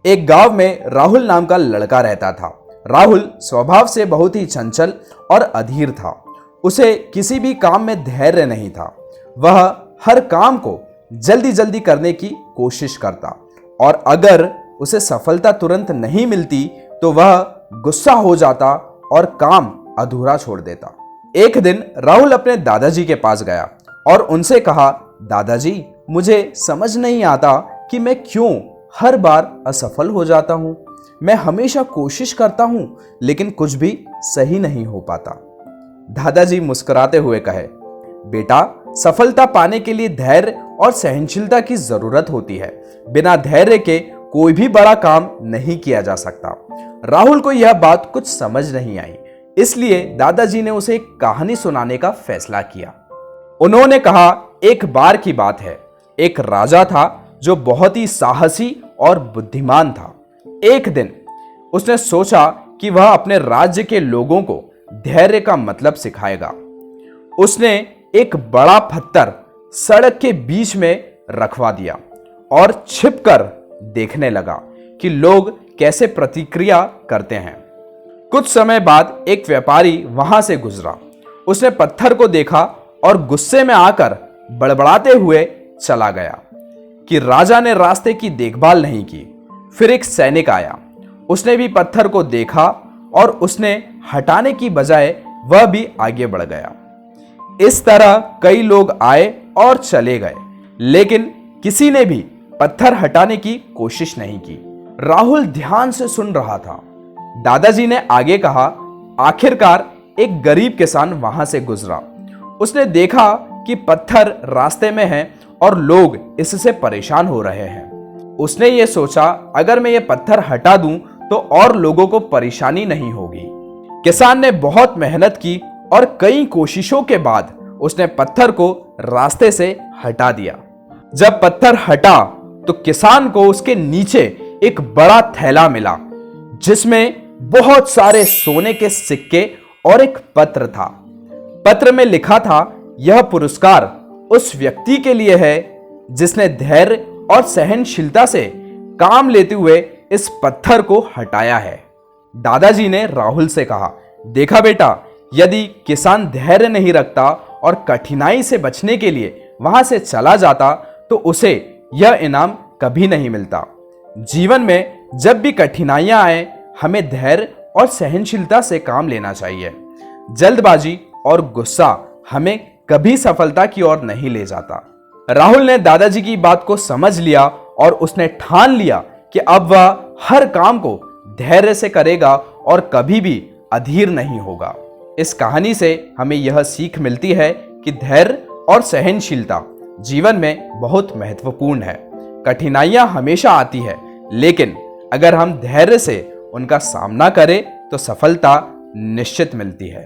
एक गांव में राहुल नाम का लड़का रहता था। राहुल स्वभाव से बहुत ही चंचल और अधीर था। उसे किसी भी काम में धैर्य नहीं था। वह हर काम को जल्दी जल्दी करने की कोशिश करता और अगर उसे सफलता तुरंत नहीं मिलती तो वह गुस्सा हो जाता और काम अधूरा छोड़ देता। एक दिन राहुल अपने दादाजी के पास गया और उनसे कहा, दादाजी, मुझे समझ नहीं आता कि मैं क्यों हर बार असफल हो जाता हूं। मैं हमेशा कोशिश करता हूं लेकिन कुछ भी सही नहीं हो पाता। दादाजी मुस्कुराते हुए कहे, बेटा, सफलता पाने के लिए धैर्य और सहनशीलता की जरूरत होती है। बिना धैर्य के कोई भी बड़ा काम नहीं किया जा सकता। राहुल को यह बात कुछ समझ नहीं आई, इसलिए दादाजी ने उसे एक कहानी सुनाने का फैसला किया। उन्होंने कहा, एक बार की बात है, एक राजा था जो बहुत ही साहसी और बुद्धिमान था। एक दिन उसने सोचा कि वह अपने राज्य के लोगों को धैर्य का मतलब सिखाएगा। उसने एक बड़ा पत्थर सड़क के बीच में रखवा दिया और छिपकर देखने लगा कि लोग कैसे प्रतिक्रिया करते हैं। कुछ समय बाद एक व्यापारी वहां से गुजरा। उसने पत्थर को देखा और गुस्से में आकर बड़बड़ाते हुए चला गया कि राजा ने रास्ते की देखभाल नहीं की। फिर एक सैनिक आया। उसने भी पत्थर को देखा और उसने हटाने की बजाय वह भी आगे बढ़ गया। इस तरह कई लोग आए और चले गए, लेकिन किसी ने भी पत्थर हटाने की कोशिश नहीं की। राहुल ध्यान से सुन रहा था। दादाजी ने आगे कहा, आखिरकार एक गरीब किसान वहां से गुजरा। उसने देखा कि पत्थर रास्ते में है और लोग इससे परेशान हो रहे हैं। उसने ये सोचा, अगर मैं ये पत्थर हटा दूं तो और लोगों को परेशानी नहीं होगी। किसान ने बहुत मेहनत की और कई कोशिशों के बाद उसने पत्थर को रास्ते से हटा दिया। जब पत्थर हटा तो किसान को उसके नीचे एक बड़ा थैला मिला जिसमें बहुत सारे सोने के सिक्के और एक पत्र था। पत्र में लिखा था, यह पुरस्कार उस व्यक्ति के लिए है जिसने धैर्य और सहनशीलता से काम लेते हुए इस पत्थर को हटाया है। दादाजी ने राहुल से कहा, देखा बेटा, यदि किसान धैर्य नहीं रखता और कठिनाई से बचने के लिए वहां से चला जाता तो उसे यह इनाम कभी नहीं मिलता। जीवन में जब भी कठिनाइयां आए, हमें धैर्य और सहनशीलता से काम लेना चाहिए। जल्दबाजी और गुस्सा हमें कभी सफलता की ओर नहीं ले जाता। राहुल ने दादाजी की बात को समझ लिया और उसने ठान लिया कि अब वह हर काम को धैर्य से करेगा और कभी भी अधीर नहीं होगा। इस कहानी से हमें यह सीख मिलती है कि धैर्य और सहनशीलता जीवन में बहुत महत्वपूर्ण है। कठिनाइयां हमेशा आती है, लेकिन अगर हम धैर्य से उनका सामना करें तो सफलता निश्चित मिलती है।